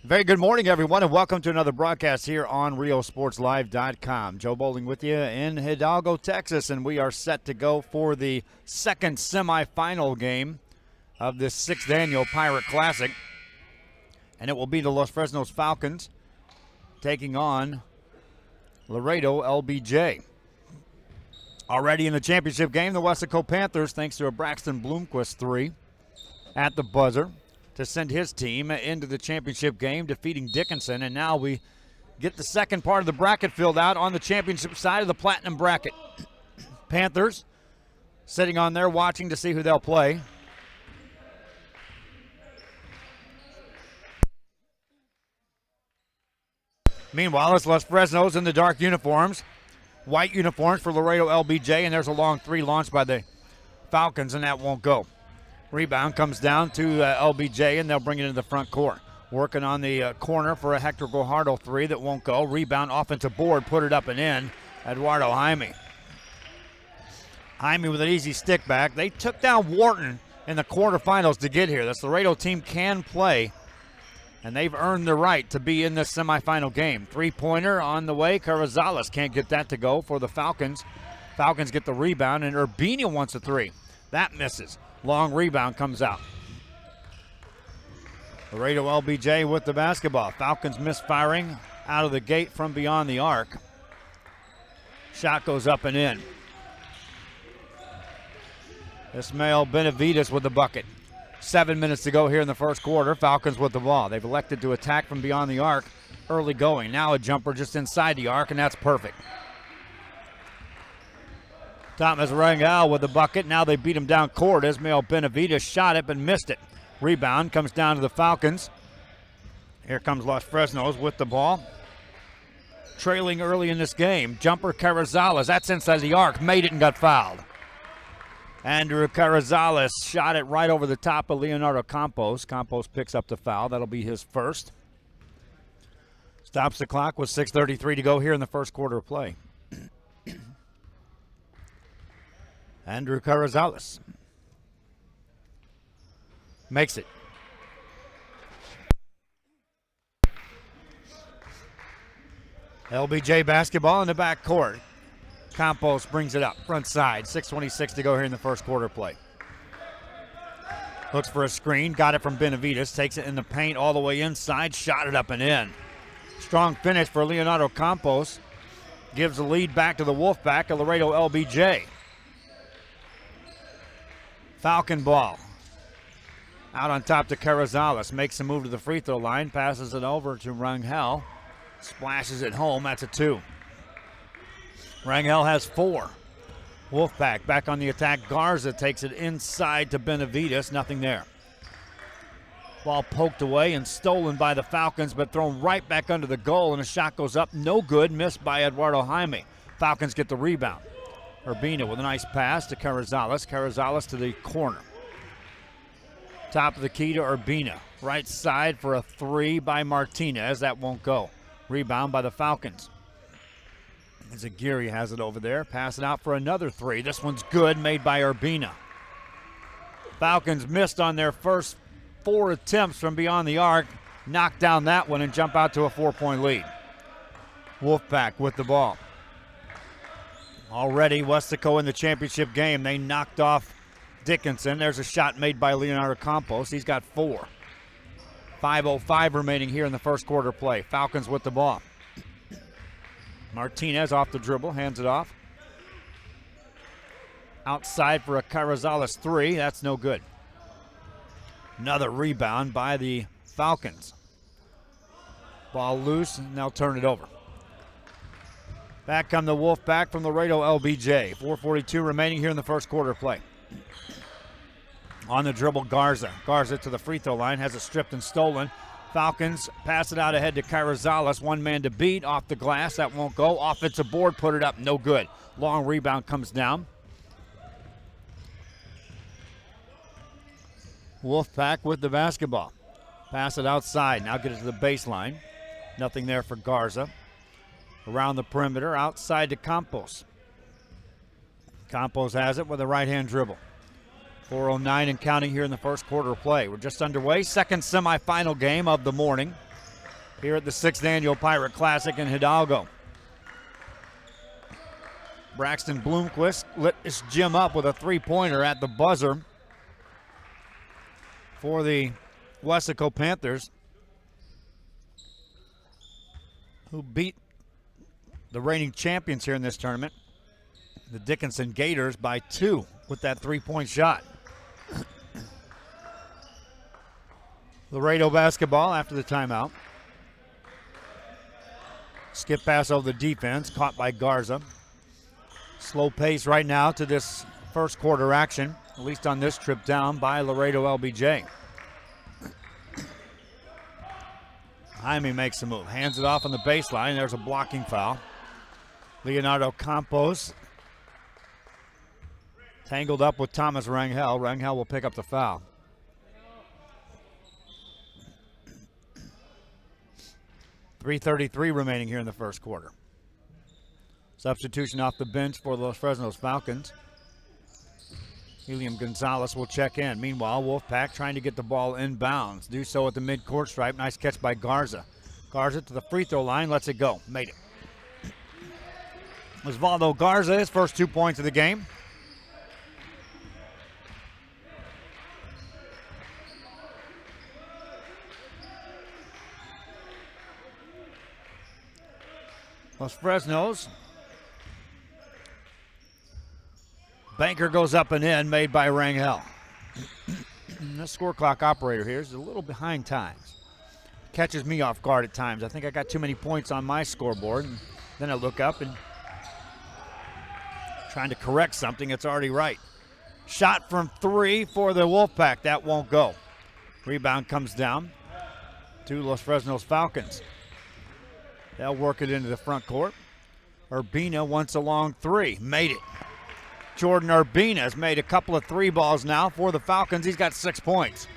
Very good morning, everyone, and welcome to another broadcast here on RioSportsLive.com. Joe Bowling with you in Hidalgo, Texas, and we are set to go for the second semifinal game of this sixth annual Pirate Classic. And it will be the Los Fresnos Falcons taking on Laredo LBJ. Already in the championship game, the Weslaco Panthers, thanks to a Braxton Bloomquist three at the buzzer, to send his team into the championship game, defeating Dickinson. And now we get the second part of the bracket filled out on the championship side of the Platinum bracket. Panthers sitting on there watching to see who they'll play. Meanwhile, it's Los Fresnos in the dark uniforms. White uniforms for Laredo LBJ, and there's a long three launched by the Falcons, and that won't go. Rebound comes down to LBJ, and they'll bring it into the front court. Working on the corner for a Hector Guajardo three that won't go. Rebound, offensive board, put it up and in. Eduardo Jaime. Jaime with an easy stick back. They took down Wharton in the quarterfinals to get here. This Laredo team can play, and they've earned the right to be in this semifinal game. Three-pointer on the way. Carrizales can't get that to go for the Falcons. Falcons get the rebound, and Urbina wants a three. That misses. Long rebound comes out. Laredo LBJ with the basketball. Falcons misfiring out of the gate from beyond the arc. Shot goes up and in. Ismael Benavides with the bucket. 7 minutes to go here in the first quarter. Falcons with the ball. They've elected to attack from beyond the arc early going. Now a jumper just inside the arc, and that's perfect. Thomas Rangel with the bucket. Now they beat him down court. Ismael Benavides shot it but missed it. Rebound comes down to the Falcons. Here comes Los Fresnos with the ball. Trailing early in this game. Jumper Carrizales. That's inside the arc. Made it and got fouled. Andrew Carrizales shot it right over the top of Leonardo Campos. Campos picks up the foul. That'll be his first. Stops the clock with 6:33 to go here in the first quarter of play. Andrew Carrizales makes it. LBJ basketball in the back court. Campos brings it up, front side. 6:26 to go here in the first quarter play. Looks for a screen, got it from Benavides, takes it in the paint all the way inside, shot it up and in. Strong finish for Leonardo Campos. Gives the lead back to the Wolfpack of Laredo LBJ. Falcon ball. Out on top to Carrizales. Makes a move to the free throw line. Passes it over to Rangel. Splashes it home. That's a two. Rangel has four. Wolfpack back on the attack. Garza takes it inside to Benavides. Nothing there. Ball poked away and stolen by the Falcons, but thrown right back under the goal, and a shot goes up. No good. Missed by Eduardo Jaime. Falcons get the rebound. Urbina with a nice pass to Carrizales. Carrizales to the corner. Top of the key to Urbina. Right side for a three by Martinez. That won't go. Rebound by the Falcons. Aguirre has it over there. Pass it out for another three. This one's good, made by Urbina. Falcons missed on their first four attempts from beyond the arc. Knock down that one and jump out to a 4-point lead. Wolfpack with the ball. Already Weslaco in the championship game. They knocked off Dickinson. There's a shot made by Leonardo Campos. He's got four. 5:05 remaining here in the first quarter play. Falcons with the ball. Martinez off the dribble, hands it off. Outside for a Carrizales three. That's no good. Another rebound by the Falcons. Ball loose, and they'll turn it over. Back come the Wolfpack from Laredo LBJ. 4:42 remaining here in the first quarter play. On the dribble, Garza. Garza to the free throw line, has it stripped and stolen. Falcons pass it out ahead to Carrizales. One man to beat, off the glass. That won't go. Offensive board, put it up, no good. Long rebound comes down. Wolfpack with the basketball. Pass it outside. Now get it to the baseline. Nothing there for Garza. Around the perimeter, outside to Campos. Campos has it with a right-hand dribble. 4:09 and counting here in the first quarter of play. We're just underway. Second semifinal game of the morning. here at the 6th Annual Pirate Classic in Hidalgo. Braxton Bloomquist lit this gym up with a three-pointer at the buzzer for the Weslaco Panthers, who beat the reigning champions here in this tournament, the Dickinson Gators, by 2 with that three-point shot. Laredo basketball after the timeout. Skip pass over the defense, caught by Garza. Slow pace right now to this first quarter action, at least on this trip down by Laredo LBJ. Jaime makes a move, hands it off on the baseline. There's a blocking foul. Leonardo Campos tangled up with Thomas Rangel. Rangel will pick up the foul. .333 remaining here in the first quarter. Substitution off the bench for the Fresnos Falcons. Helium Gonzalez will check in. Meanwhile, Wolfpack trying to get the ball inbounds. Do so at the midcourt stripe. Nice catch by Garza. Garza to the free throw line, lets it go. Made it. Osvaldo Garza, his first 2 points of the game. Los Fresnos. Banker goes up and in, made by Rangel. This score clock operator here is a little behind times. Catches me off guard at times. I think I got too many points on my scoreboard, and then I look up and trying to correct something that's already right. Shot from 3 for the Wolfpack. That won't go. Rebound comes down to Los Fresnos Falcons. They'll work it into the front court. Urbina wants a long 3. Made it. Jordan Urbina has made a couple of 3 balls now for the Falcons. He's got 6 points.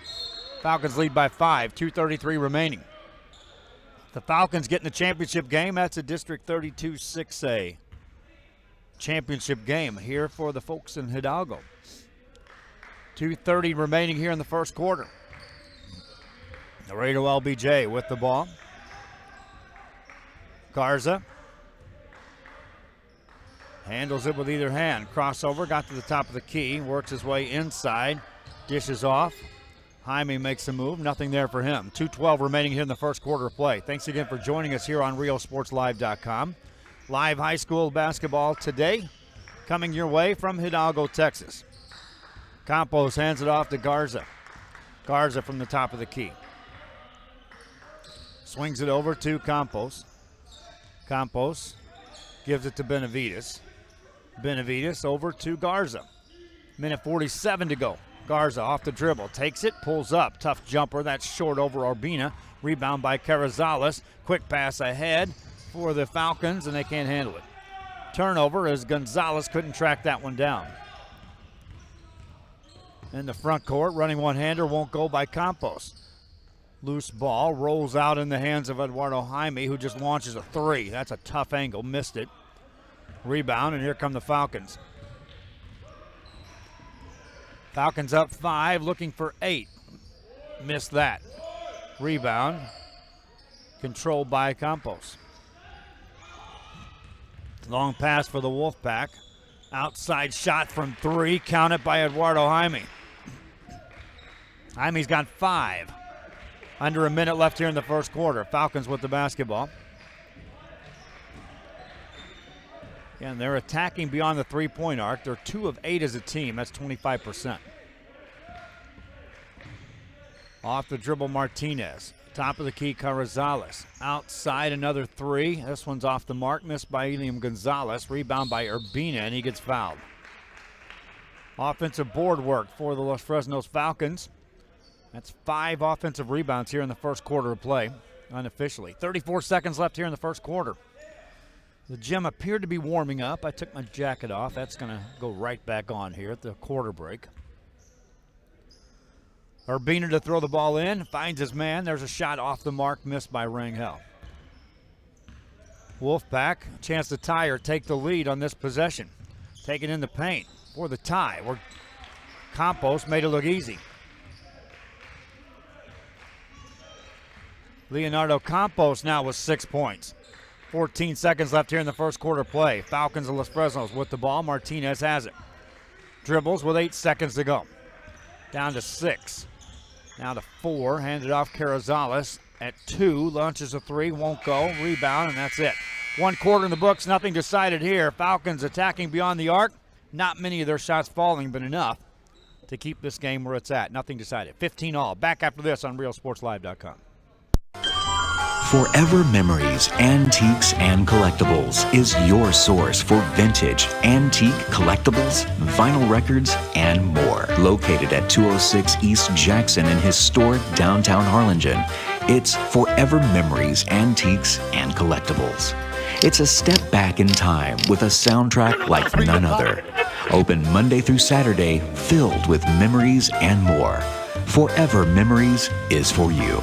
Falcons lead by 5, 2:33 remaining. The Falcons get in the championship game. That's a District 32 6A championship game here for the folks in Hidalgo. 2:30 remaining here in the first quarter. Laredo LBJ with the ball. Garza handles it with either hand. Crossover, got to the top of the key, works his way inside, dishes off. Jaime makes a move, nothing there for him. 2:12 remaining here in the first quarter of play. Thanks again for joining us here on RioSportsLive.com. Live high school basketball today, coming your way from Hidalgo, Texas. Campos hands it off to Garza. Garza from the top of the key. Swings it over to Campos. Campos gives it to Benavides. Benavides over to Garza. Minute 47 to go. Garza off the dribble, takes it, pulls up. Tough jumper, that's short over Urbina. Rebound by Carrizales. Quick pass ahead for the Falcons, and they can't handle it. Turnover as Gonzalez couldn't track that one down. In the front court, running one-hander won't go by Campos. Loose ball, rolls out in the hands of Eduardo Jaime, who just launches a 3. That's a tough angle, missed it. Rebound, and here come the Falcons. Falcons up 5, looking for 8. Missed that. Rebound, controlled by Campos. Long pass for the Wolfpack. Outside shot from 3, counted by Eduardo Jaime. Jaime's got 5. Under a minute left here in the first quarter. Falcons with the basketball. And they're attacking beyond the three-point arc. They're 2 of 8 as a team. That's 25%. Off the dribble, Martinez. Top of the key, Carrizales. Outside, another 3. This one's off the mark. Missed by Eliam Gonzalez. Rebound by Urbina, and he gets fouled. Offensive board work for the Los Fresnos Falcons. That's 5 offensive rebounds here in the first quarter of play, unofficially. 34 seconds left here in the first quarter. The gym appeared to be warming up. I took my jacket off. That's going to go right back on here at the quarter break. Urbina to throw the ball in, finds his man. There's a shot off the mark, missed by Rangel. Wolfpack, chance to tie or take the lead on this possession. Taken in the paint for the tie, where Campos made it look easy. Leonardo Campos now with 6 points. 14 seconds left here in the first quarter play. Falcons of Los Fresnos with the ball. Martinez has it. Dribbles with 8 seconds to go. Down to 6. Now to 4. Handed off Carrizales at 2. Launches a 3. Won't go. Rebound, and that's it. 1 quarter in the books. Nothing decided here. Falcons attacking beyond the arc. Not many of their shots falling, but enough to keep this game where it's at. Nothing decided. 15 all. Back after this on RealSportsLive.com. Forever Memories, Antiques, and Collectibles is your source for vintage, antique, collectibles, vinyl records, and more. Located at 206 East Jackson in historic downtown Harlingen, it's Forever Memories, Antiques, and Collectibles. It's a step back in time with a soundtrack like none other. Open Monday through Saturday, filled with memories and more. Forever Memories is for you.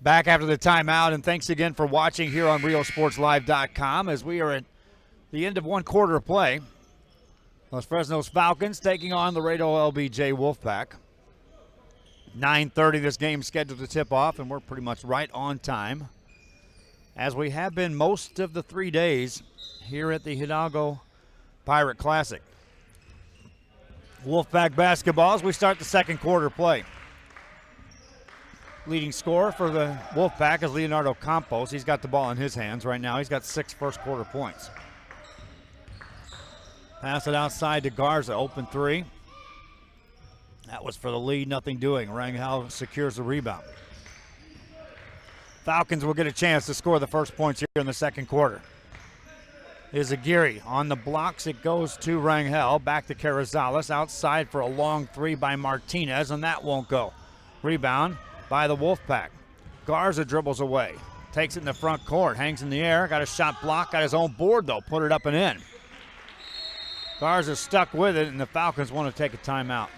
Back after the timeout, and thanks again for watching here on RealSportsLive.com as we are at the end of 1 quarter of play. Los Fresnos Falcons taking on the Laredo LBJ Wolfpack. 9:30 this game scheduled to tip off, and we're pretty much right on time, as we have been most of the 3 days here at the Hidalgo Pirate Classic. Wolfpack basketball as we start the second quarter play. Leading scorer for the Wolfpack is Leonardo Campos. He's got the ball in his hands right now. He's got 6 first quarter points. Pass it outside to Garza, open 3. That was for the lead, nothing doing. Rangel secures the rebound. Falcons will get a chance to score the first points here in the second quarter. Izagiri on the blocks. It goes to Rangel. Back to Carrizales. Outside for a long 3 by Martinez, and that won't go. Rebound by the Wolfpack. Garza dribbles away. Takes it in the front court. Hangs in the air. Got a shot blocked. Got his own board, though. Put it up and in. Garza stuck with it, and the Falcons want to take a timeout.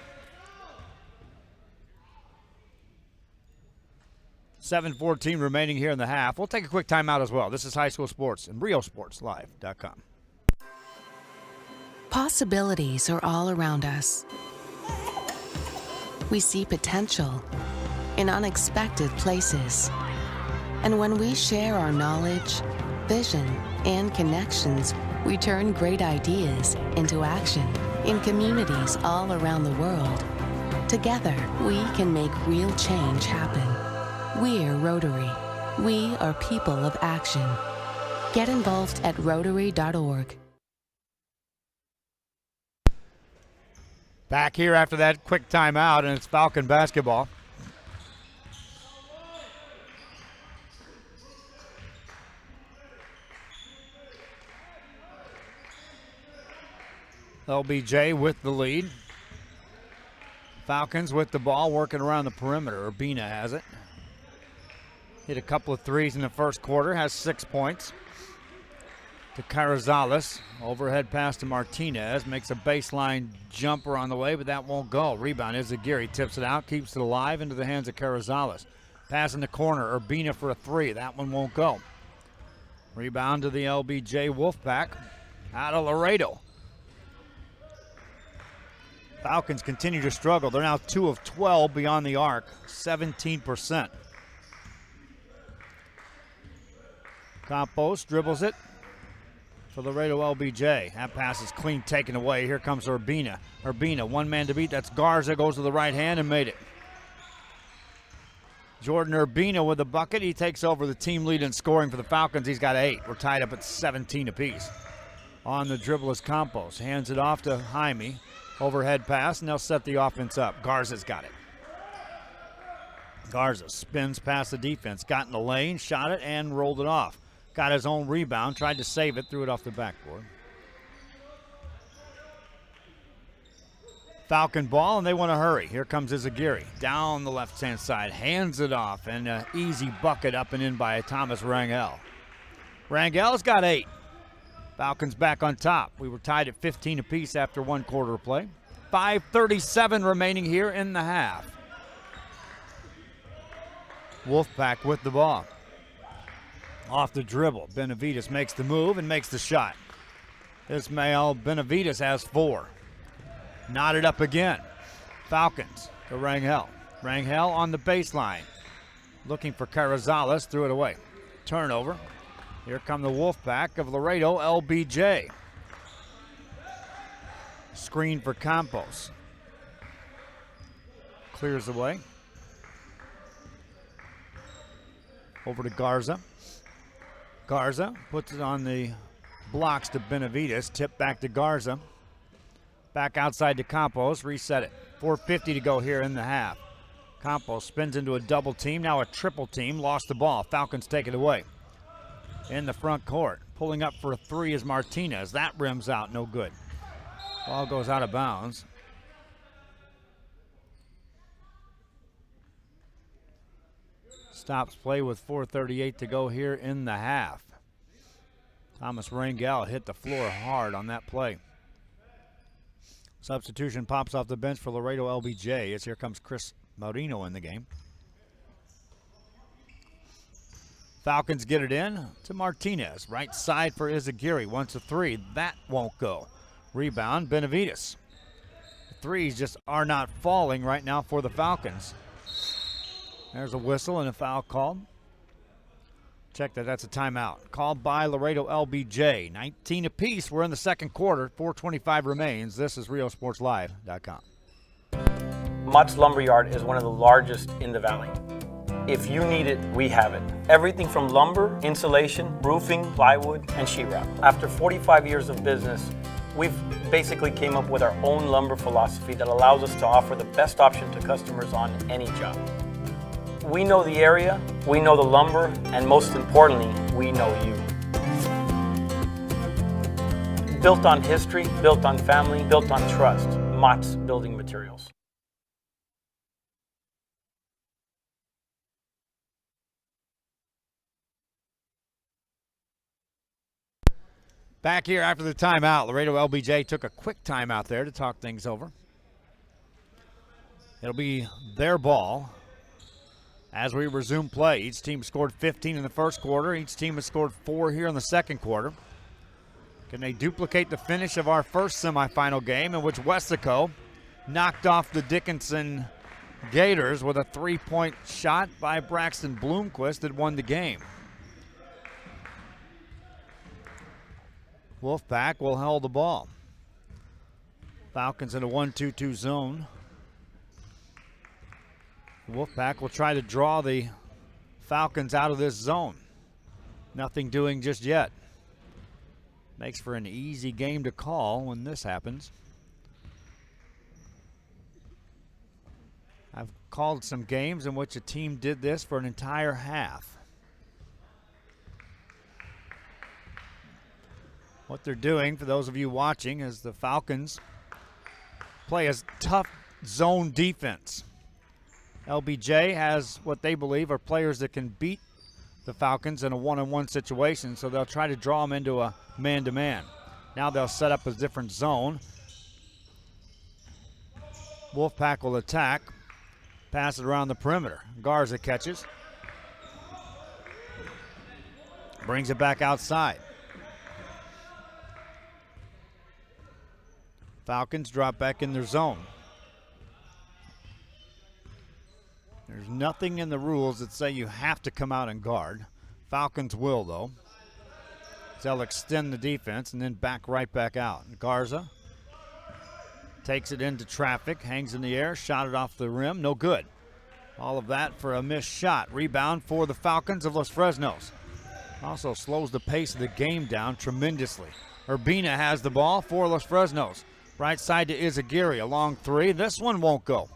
7:14 remaining here in the half. We'll take a quick timeout as well. This is High School Sports and RealSportsLive.com. Possibilities are all around us. We see potential in unexpected places. And when we share our knowledge, vision, and connections, we turn great ideas into action in communities all around the world. Together, we can make real change happen. We're Rotary. We are people of action. Get involved at Rotary.org. Back here after that quick timeout, and it's Falcon basketball. LBJ with the lead. Falcons with the ball, working around the perimeter. Urbina has it. Hit a couple of threes in the first quarter, has 6 points. To Carrizales, overhead pass to Martinez, makes a baseline jumper on the way, but that won't go. Rebound is Aguirre, tips it out, keeps it alive into the hands of Carrizales. Pass in the corner, Urbina for a 3, that one won't go. Rebound to the LBJ Wolfpack, out of Laredo. Falcons continue to struggle. They're now 2 of 12 beyond the arc, 17%. Campos dribbles it for Laredo LBJ. That pass is clean, taken away. Here comes Urbina. Urbina, one man to beat. That's Garza, goes to the right hand and made it. Jordan Urbina with a bucket. He takes over the team lead in scoring for the Falcons. He's got 8. We're tied up at 17 apiece. On the dribble is Campos. Hands it off to Jaime. Overhead pass, and they'll set the offense up. Garza's got it. Garza spins past the defense. Got in the lane, shot it, and rolled it off. Got his own rebound, tried to save it, threw it off the backboard. Falcon ball, and they want to hurry. Here comes Izagiri. Down the left-hand side, hands it off, and an easy bucket up and in by Thomas Rangel. Rangel's got 8. Falcons back on top. We were tied at 15 apiece after 1 quarter of play. 5:37 remaining here in the half. Wolfpack with the ball. Off the dribble, Benavides makes the move and makes the shot. Ismael Benavides has 4. Knotted up again. Falcons to Rangel. Rangel on the baseline. Looking for Carrizales, threw it away. Turnover. Here come the Wolfpack of Laredo LBJ. Screen for Campos. Clears away. Over to Garza. Garza puts it on the blocks to Benavides. Tip back to Garza. Back outside to Campos. Reset it. 4:50 to go here in the half. Campos spins into a double team. Now a triple team. Lost the ball. Falcons take it away. In the front court. Pulling up for a 3 is Martinez. That rims out. No good. Ball goes out of bounds. Stops play with 4:38 to go here in the half. Thomas Rangel hit the floor hard on that play. Substitution pops off the bench for Laredo LBJ as here comes Chris Marino in the game. Falcons get it in to Martinez. Right side for Izaguirre. Wants a 3. That won't go. Rebound, Benavides. The threes just are not falling right now for the Falcons. There's a whistle and a foul called. Check that, that's a timeout. Called by Laredo LBJ. 19 apiece. We're in the second quarter. 4:25 remains. This is RioSportsLive.com. Mott's Lumberyard is one of the largest in the valley. If you need it, we have it. Everything from lumber, insulation, roofing, plywood, and sheetrock. After 45 years of business, we've basically came up with our own lumber philosophy that allows us to offer the best option to customers on any job. We know the area, we know the lumber, and most importantly, we know you. Built on history, built on family, built on trust. Mott's Building Materials. Back here after the timeout. Laredo LBJ took a quick timeout there to talk things over. It'll be their ball as we resume play. Each team scored 15 in the first quarter. Each team has scored 4 here in the second quarter. Can they duplicate the finish of our first semifinal game in which Westaco knocked off the Dickinson Gators with a 3-point shot by Braxton Bloomquist that won the game? Wolfpack will hold the ball. Falcons in a 1-2-2 zone. Wolfpack will try to draw the Falcons out of this zone. Nothing doing just yet. Makes for an easy game to call when this happens. I've called some games in which a team did this for an entire half. What they're doing, for those of you watching, is the Falcons play a tough zone defense. LBJ has what they believe are players that can beat the Falcons in a one-on-one situation, so they'll try to draw them into a man-to-man. Now they'll set up a different zone. Wolfpack will attack, pass it around the perimeter. Garza catches, brings it back outside. Falcons drop back in their zone. There's nothing in the rules that say you have to come out and guard. Falcons will, though. They'll extend the defense and then back right back out. Garza takes it into traffic, hangs in the air, shot it off the rim, no good. All of that for a missed shot. Rebound for the Falcons of Los Fresnos. Also slows the pace of the game down tremendously. Urbina has the ball for Los Fresnos. Right side to Izaguirre, a long 3. This one won't go.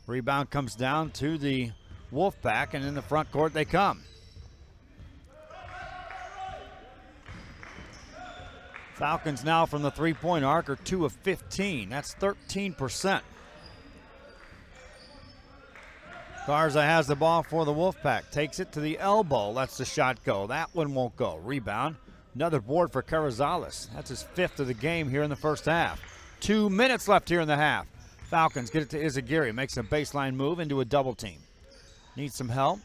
Rebound comes down to the Wolfpack, and in the front court they come. Falcons now from the three-point arc are 2 of 15. That's 13%. Garza has the ball for the Wolfpack. Takes it to the elbow. Lets the shot go. That one won't go. Rebound. Another board for Carrizales. That's his 5th of the game here in the first half. 2 minutes left here in the half. Falcons get it to Izaguirre. Makes a baseline move into a double team. Needs some help.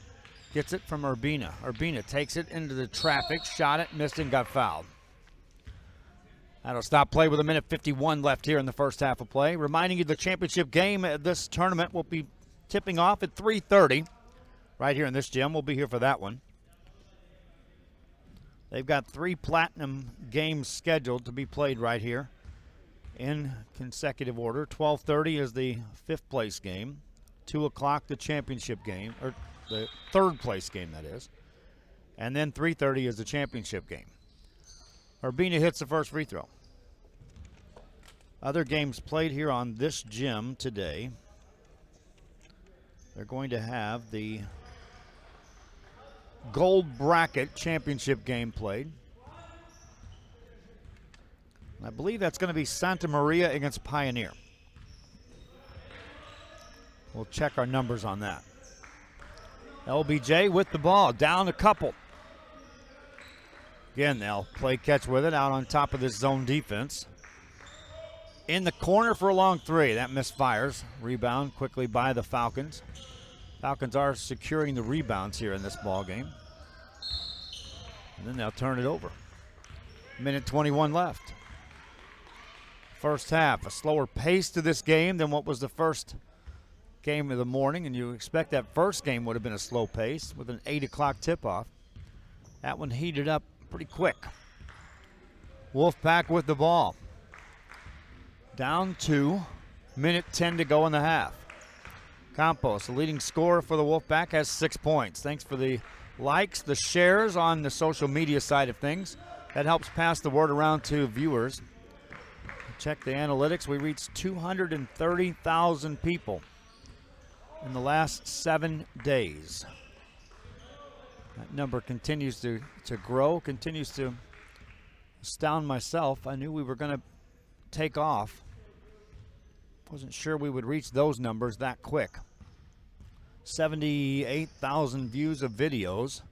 Gets it from Urbina. Urbina takes it into the traffic, shot it, missed, and got fouled. That'll stop play with 1:51 left here in the first half of play. Reminding you the championship game at this tournament will be tipping off at 3:30 right here in this gym. We'll be here for that one. They've got 3 platinum games scheduled to be played right here in consecutive order. 12:30 is the 5th place game. 2 o'clock the championship game, or the 3rd place game, that is. And then 3:30 is the championship game. Urbina hits the first free throw. Other games played here on this gym today. They're going to have the gold bracket championship game played. I believe that's going to be Santa Maria against Pioneer. We'll check our numbers on that. LBJ with the ball, down a couple. Again, they'll play catch with it out on top of this zone defense. In the corner for a long 3. That misfires. Rebound quickly by the Falcons. Falcons are securing the rebounds here in this ball game. And then they'll turn it over. 1:21 left. First half, a slower pace to this game than what was the first game of the morning, and you expect that first game would have been a slow pace with an 8 o'clock tip-off. That one heated up pretty quick. Wolfpack with the ball. Down 2, 1:10 to go in the half. Campos, the leading scorer for the Wolfpack, has 6 points. Thanks for the likes, the shares on the social media side of things. That helps pass the word around to viewers. Check the analytics. We reached 230,000 people in the last 7 days. That number continues to grow, continues to astound myself. I knew we were going to take off. Wasn't sure we would reach those numbers that quick. 78,000 views of videos.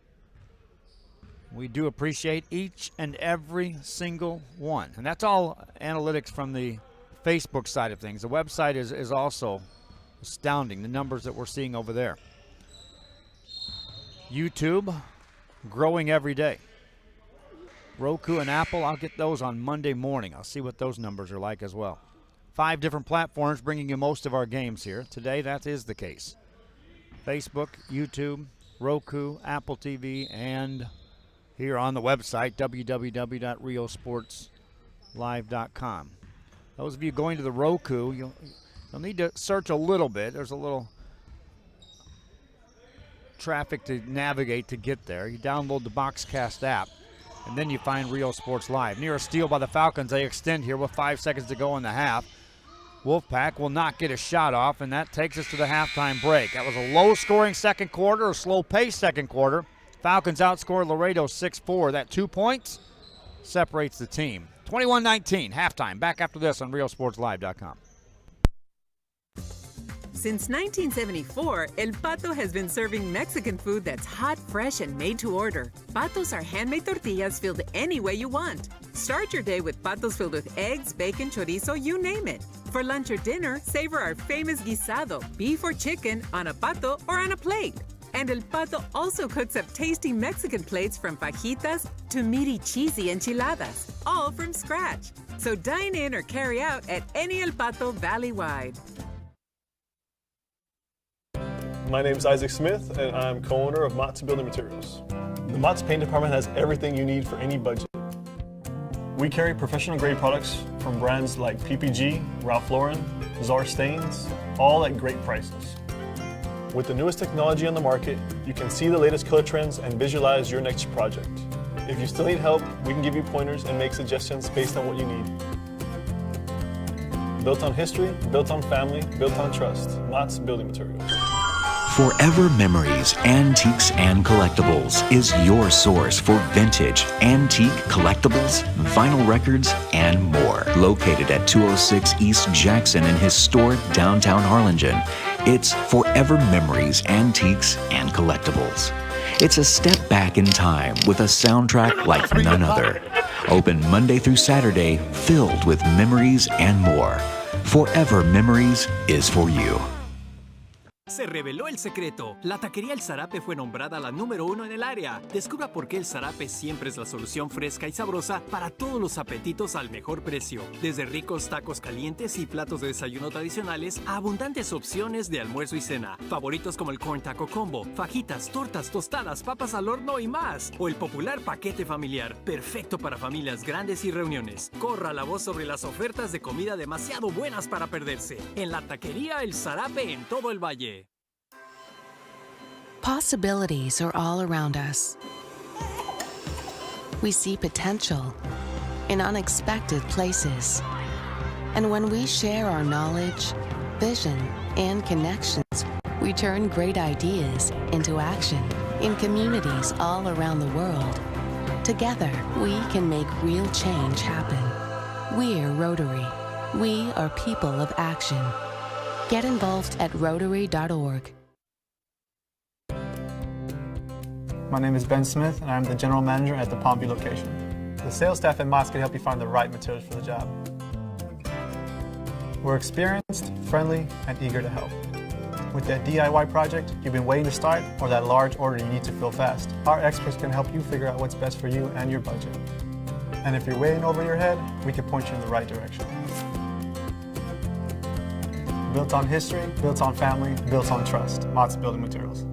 We do appreciate each and every single one. And that's all analytics from the Facebook side of things. The website is also astounding, the numbers that we're seeing over there. YouTube, growing every day. Roku and Apple, I'll get those on Monday morning. I'll see what those numbers are like as well. 5 different platforms bringing you most of our games here. Today, that is the case. Facebook, YouTube, Roku, Apple TV, and here on the website, www.riosportslive.com. Those of you going to the Roku, you'll need to search a little bit. There's a little traffic to navigate to get there. You download the Boxcast app, and then you find Rio Sports Live. Near a steal by the Falcons, they extend here with 5 seconds to go in the half. Wolfpack will not get a shot off, and that takes us to the halftime break. That was a low-scoring second quarter, a slow-paced second quarter. Falcons outscored Laredo 6-4. That 2 points separates the team. 21-19, halftime. Back after this on RioSportsLive.com. Since 1974, El Pato has been serving Mexican food that's hot, fresh, and made to order. Patos are handmade tortillas filled any way you want. Start your day with patos filled with eggs, bacon, chorizo, you name it. For lunch or dinner, savor our famous guisado, beef or chicken, on a pato or on a plate. And El Pato also cooks up tasty Mexican plates from fajitas to meaty, cheesy enchiladas, all from scratch. So dine in or carry out at any El Pato valley-wide. My name is Isaac Smith, and I'm co-owner of Mott's Building Materials. The Mott's Paint Department has everything you need for any budget. We carry professional-grade products from brands like PPG, Ralph Lauren, Czar Stains, all at great prices. With the newest technology on the market, you can see the latest color trends and visualize your next project. If you still need help, we can give you pointers and make suggestions based on what you need. Built on history, built on family, built on trust. Mott's Building Materials. Forever Memories Antiques and Collectibles is your source for vintage, antique collectibles, vinyl records, and more. Located at 206 East Jackson in historic downtown Harlingen, it's Forever Memories Antiques and Collectibles. It's a step back in time with a soundtrack like none other. Open Monday through Saturday, filled with memories and more. Forever Memories is for you. Se reveló el secreto. La taquería El Zarape fue nombrada la número 1 en el área. Descubra por qué El Zarape siempre es la solución fresca y sabrosa para todos los apetitos al mejor precio. Desde ricos tacos calientes y platos de desayuno tradicionales a abundantes opciones de almuerzo y cena. Favoritos como el Corn Taco Combo, fajitas, tortas, tostadas, papas al horno y más. O el popular paquete familiar, perfecto para familias grandes y reuniones. Corra la voz sobre las ofertas de comida demasiado buenas para perderse. En la taquería El Zarape en todo el valle. Possibilities are all around us. We see potential in unexpected places. And when we share our knowledge, vision, and connections, we turn great ideas into action in communities all around the world. Together, we can make real change happen. We're Rotary. We are people of action. Get involved at Rotary.org. My name is Ben Smith, and I'm the general manager at the Pompey location. The sales staff at Mott's can help you find the right materials for the job. We're experienced, friendly, and eager to help. With that DIY project you've been waiting to start, or that large order you need to fill fast, our experts can help you figure out what's best for you and your budget. And if you're way in over your head, we can point you in the right direction. Built on history, built on family, built on trust. Mott's Building Materials.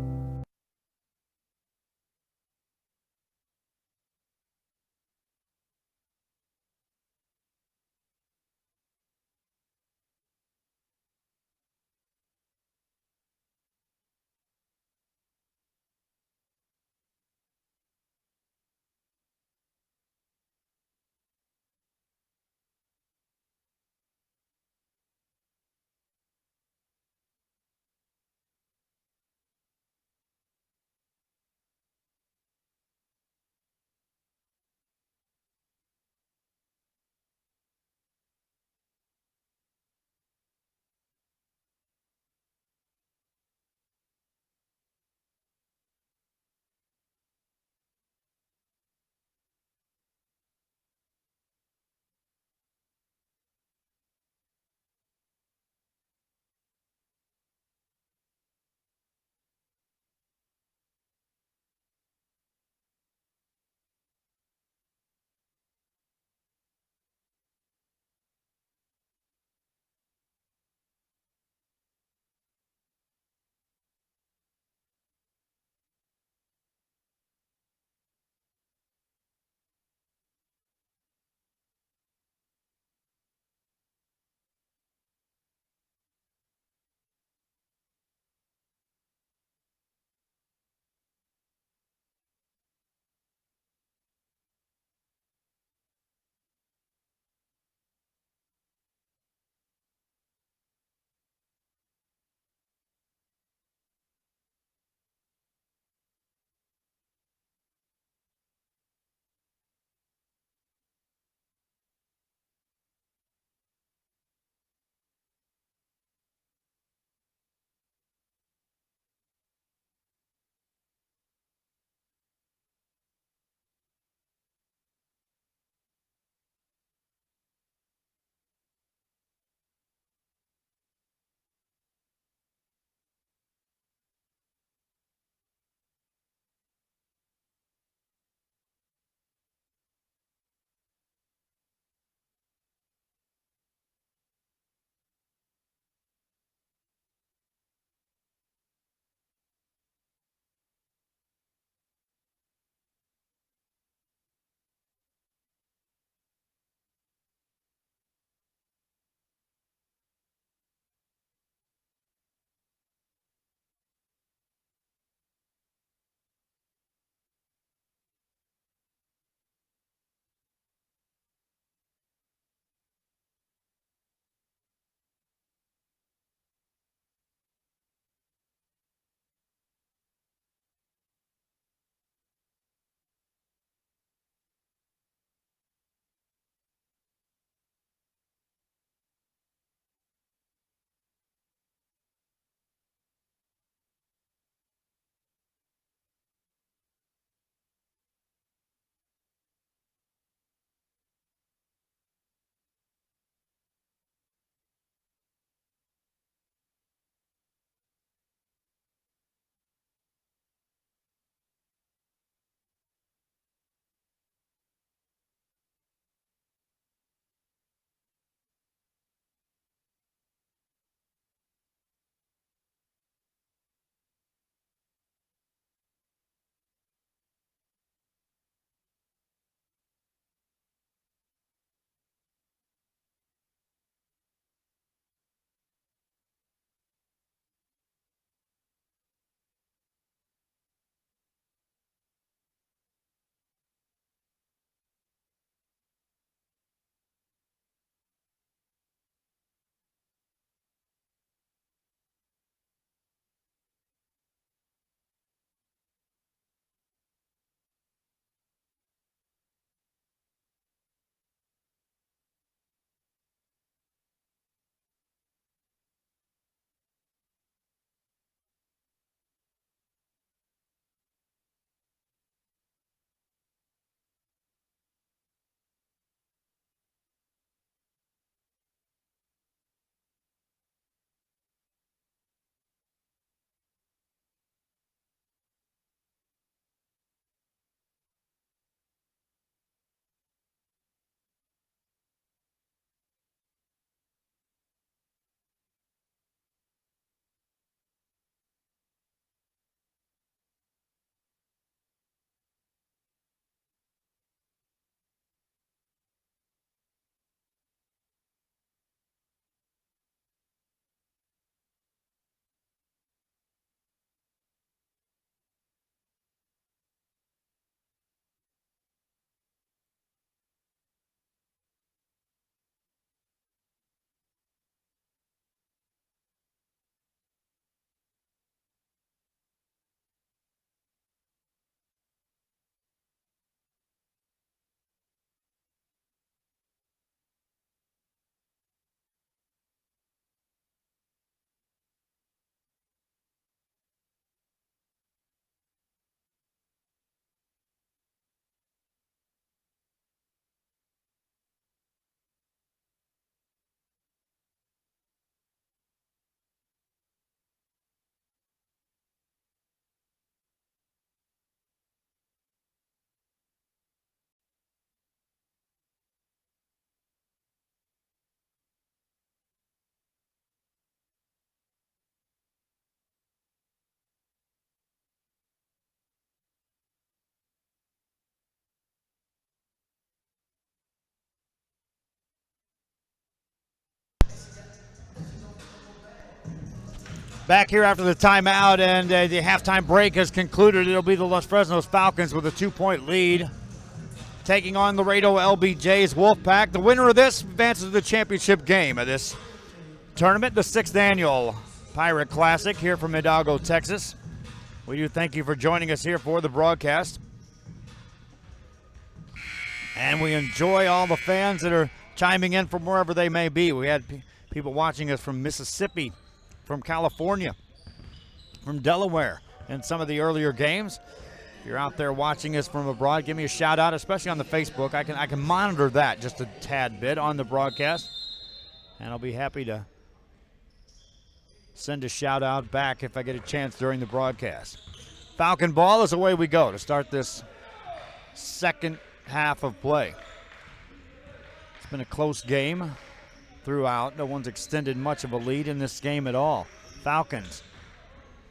Back here after the timeout, and the halftime break has concluded. It'll be the Los Fresnos Falcons with a 2-point lead, taking on Laredo LBJ's Wolfpack. The winner of this advances to the championship game of this tournament, the 6th annual Pirate Classic here from Hidalgo, Texas. We do thank you for joining us here for the broadcast. And we enjoy all the fans that are chiming in from wherever they may be. We had people watching us from Mississippi, from California, from Delaware in some of the earlier games. If you're out there watching us from abroad, give me a shout out, especially on the Facebook. I can monitor that just a tad bit on the broadcast, and I'll be happy to send a shout out back if I get a chance during the broadcast. Falcon ball is away we go to start this second half of play. It's been a close game throughout. No one's extended much of a lead in this game at all. Falcons.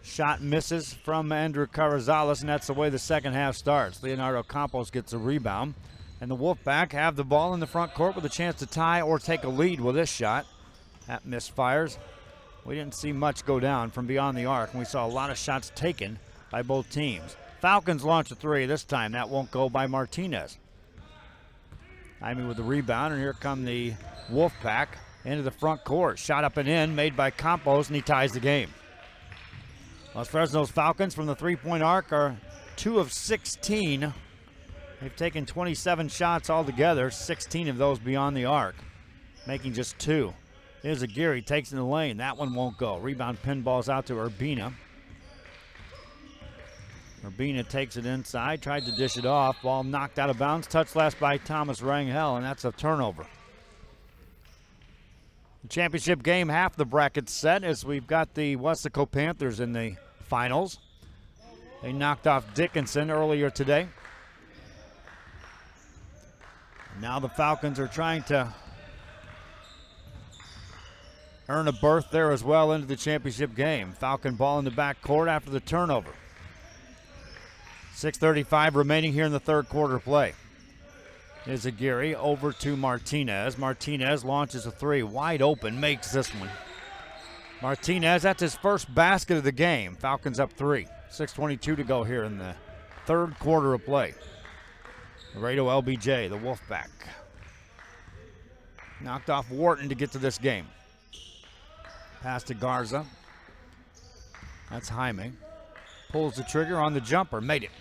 Shot misses from Andrew Carrizales, and that's the way the second half starts. Leonardo Campos gets a rebound, and the Wolfpack have the ball in the front court with a chance to tie or take a lead with this shot. That misfires. We didn't see much go down from beyond the arc, and we saw a lot of shots taken by both teams. Falcons launch a three this time. That won't go by Martinez. Jaime with the rebound, and here come the Wolfpack into the front court. Shot up and in, made by Campos, and he ties the game. Los Fresnos Falcons from the three-point arc are 2 of 16. They've taken 27 shots altogether, 16 of those beyond the arc, making just 2. Here's Aguirre, takes in the lane. That one won't go. Rebound pinballs out to Urbina. Urbina takes it inside, tried to dish it off. Ball knocked out of bounds, touched last by Thomas Rangel, and that's a turnover. The championship game, half the bracket's set as we've got the Weslaco Panthers in the finals. They knocked off Dickinson earlier today. Now the Falcons are trying to earn a berth there as well into the championship game. Falcon ball in the back court after the turnover. 6:35 remaining here in the third quarter play. Is Aguirre over to Martinez. Martinez launches a three, wide open, makes this one. Martinez, that's his first basket of the game. Falcons up 3. 6:22 to go here in the third quarter of play. Laredo LBJ, the Wolfpack. Knocked off Wharton to get to this game. Pass to Garza. That's Jaime. Pulls the trigger on the jumper, made it.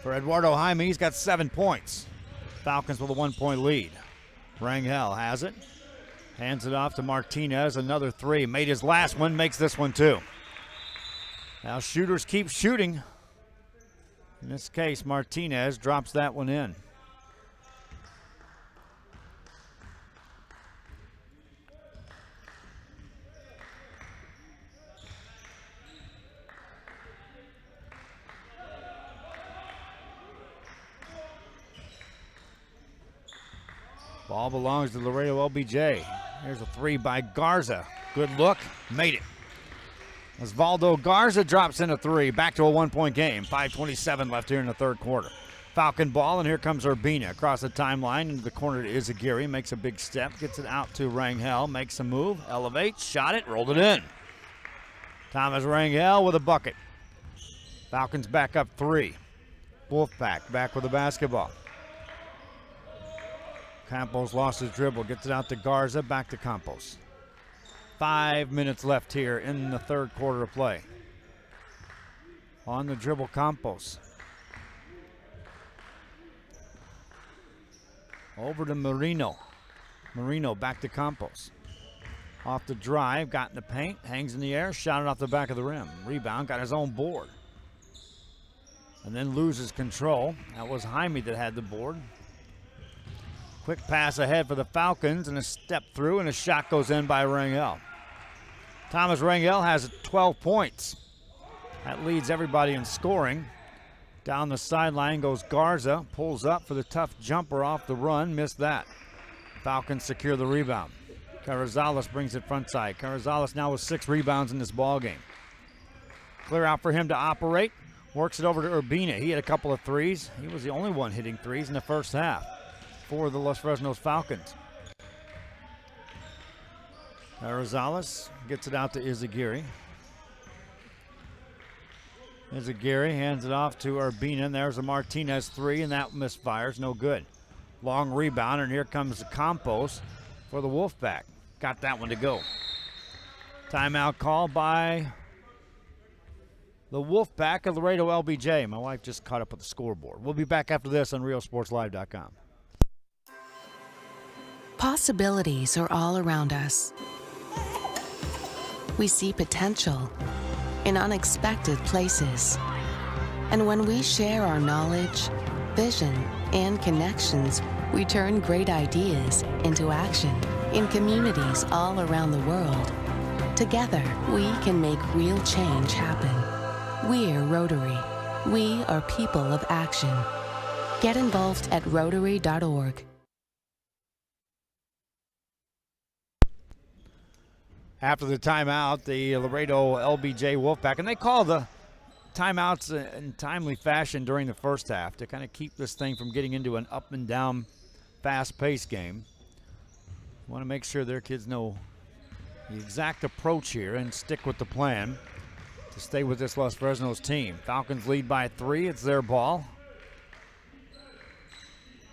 For Eduardo Jaime, he's got 7 points. Falcons with a 1-point lead. Rangel has it. Hands it off to Martinez. Another 3. Made his last one, makes this one too. Now shooters keep shooting. In this case, Martinez drops that one in. Ball belongs to Laredo LBJ. Here's a 3 by Garza. Good look, made it. Osvaldo Garza drops in a 3. Back to a 1-point game. 5:27 left here in the third quarter. Falcon ball, and here comes Urbina across the timeline into the corner to Izaguirre. Makes a big step, gets it out to Rangel. Makes a move, elevates, shot it, rolled it in. Thomas Rangel with a bucket. Falcons back up 3. Wolfpack back with the basketball. Campos lost his dribble, gets it out to Garza, back to Campos. 5 minutes left here in the third quarter of play. On the dribble, Campos. Over to Marino. Marino back to Campos. Off the drive, got in the paint, hangs in the air, shot it off the back of the rim. Rebound, got his own board. And then loses control. That was Jaime that had the board. Quick pass ahead for the Falcons and a step through, and a shot goes in by Rangel. Thomas Rangel has 12 points. That leads everybody in scoring. Down the sideline goes Garza, pulls up for the tough jumper off the run, missed that. Falcons secure the rebound. Carrizales brings it front side. Carrizales now with 6 rebounds in this ball game. Clear out for him to operate. Works it over to Urbina. He had a couple of threes. He was the only one hitting threes in the first half for the Los Fresnos Falcons. Rosales gets it out to Izagiri. Izagiri hands it off to Urbina, and there's a Martinez three, and that misfires, no good. Long rebound, and here comes the Campos for the Wolfpack. Got that one to go. Timeout call by the Wolfpack of Laredo LBJ. My wife just caught up with the scoreboard. We'll be back after this on RealSportsLive.com. Possibilities are all around us. We see potential in unexpected places. And when we share our knowledge, vision, and connections, we turn great ideas into action in communities all around the world. Together, we can make real change happen. We're Rotary. We are people of action. Get involved at Rotary.org. After the timeout, the Laredo LBJ Wolfpack, and they call the timeouts in timely fashion during the first half to kind of keep this thing from getting into an up and down, fast-paced game. Want to make sure their kids know the exact approach here and stick with the plan to stay with this Los Fresnos team. Falcons lead by 3. It's their ball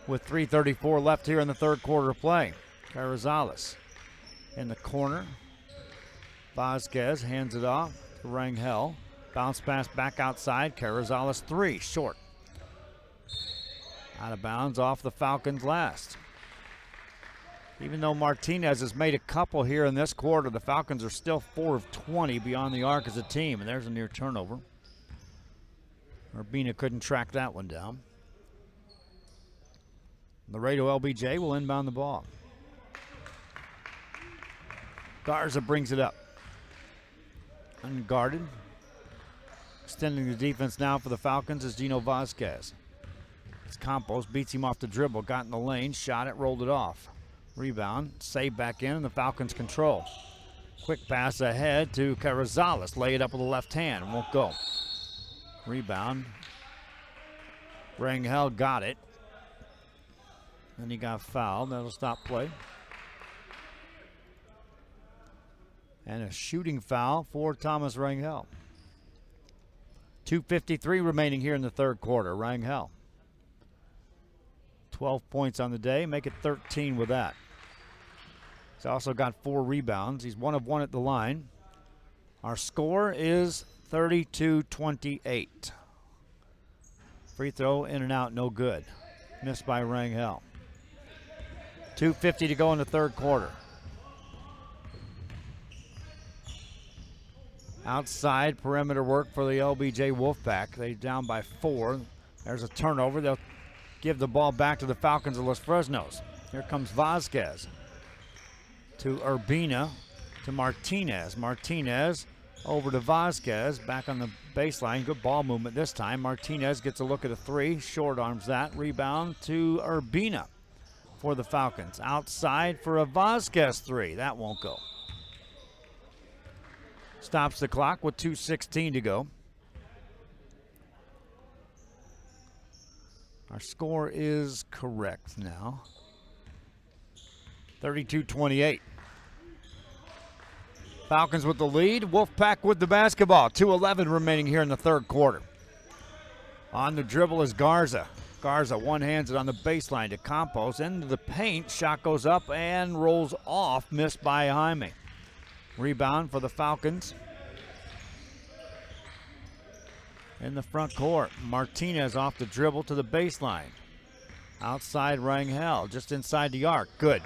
with 3:34 left here in the third quarter of play. Carrizales in the corner. Vasquez hands it off to Rangel. Bounce pass back outside. Carrizales three, short. Out of bounds off the Falcons last. Even though Martinez has made a couple here in this quarter, the Falcons are still 4 of 20 beyond the arc as a team, and there's a near turnover. Urbina couldn't track that one down. Laredo LBJ will inbound the ball. Garza brings it up. Unguarded. Extending the defense now for the Falcons is Gino Vasquez. It's Campos, beats him off the dribble, got in the lane, shot it, rolled it off. Rebound, save back in, and the Falcons control. Quick pass ahead to Carrizales, lay it up with the left hand, won't go. Rebound. Rangel got it. Then he got fouled, that'll stop play. And a shooting foul for Thomas Rangel. 2:53 remaining here in the third quarter. Rangel. 12 points on the day, make it 13 with that. He's also got 4 rebounds. He's 1 of 1 at the line. Our score is 32-28. Free throw in and out, no good. Missed by Rangel. 2:50 to go in the third quarter. Outside perimeter work for the LBJ Wolfpack. They down by 4. There's a turnover. They'll give the ball back to the Falcons of Los Fresnos. Here comes Vasquez to Urbina to Martinez. Martinez over to Vasquez. Back on the baseline. Good ball movement this time. Martinez gets a look at a 3. Short arms that. Rebound to Urbina for the Falcons. Outside for a Vasquez 3. That won't go. Stops the clock with 2:16 to go. Our score is correct now. 32-28. Falcons with the lead. Wolfpack with the basketball. 2:11 remaining here in the third quarter. On the dribble is Garza. Garza one-hands it on the baseline to Campos. Into the paint. Shot goes up and rolls off. Missed by Jaime. Rebound for the Falcons. In the front court, Martinez off the dribble to the baseline. Outside Rangel, just inside the arc, good.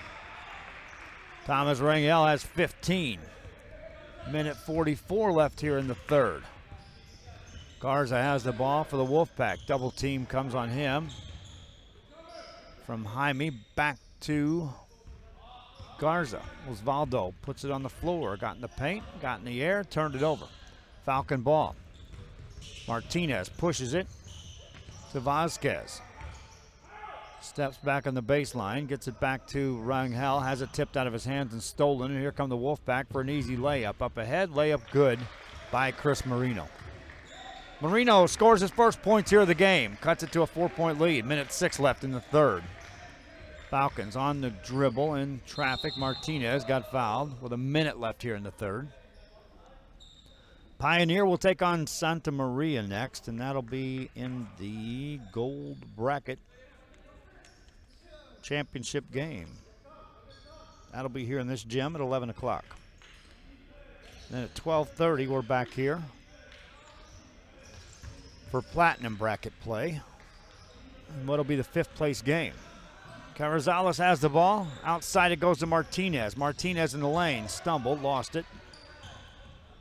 Thomas Rangel has 15. Minute 44 left here in the third. Garza has the ball for the Wolfpack. Double team comes on him. From Jaime back to Garza. Osvaldo puts it on the floor, got in the paint, got in the air, turned it over. Falcon ball. Martinez pushes it to Vasquez. Steps back on the baseline, gets it back to Rangel, has it tipped out of his hands and stolen. And here come the Wolfpack for an easy layup. Up ahead, layup good by Chris Marino. Marino scores his first points here of the game, cuts it to a 4-point lead. Minute 6 left in the third. Falcons on the dribble in traffic. Martinez got fouled with a minute left here in the third. Pioneer will take on Santa Maria next, and that'll be in the gold bracket championship game. That'll be here in this gym at 11 o'clock. Then at 12:30, we're back here for platinum bracket play. And what'll be the fifth place game. Carrizales has the ball. Outside it goes to Martinez. Martinez in the lane. Stumbled, lost it.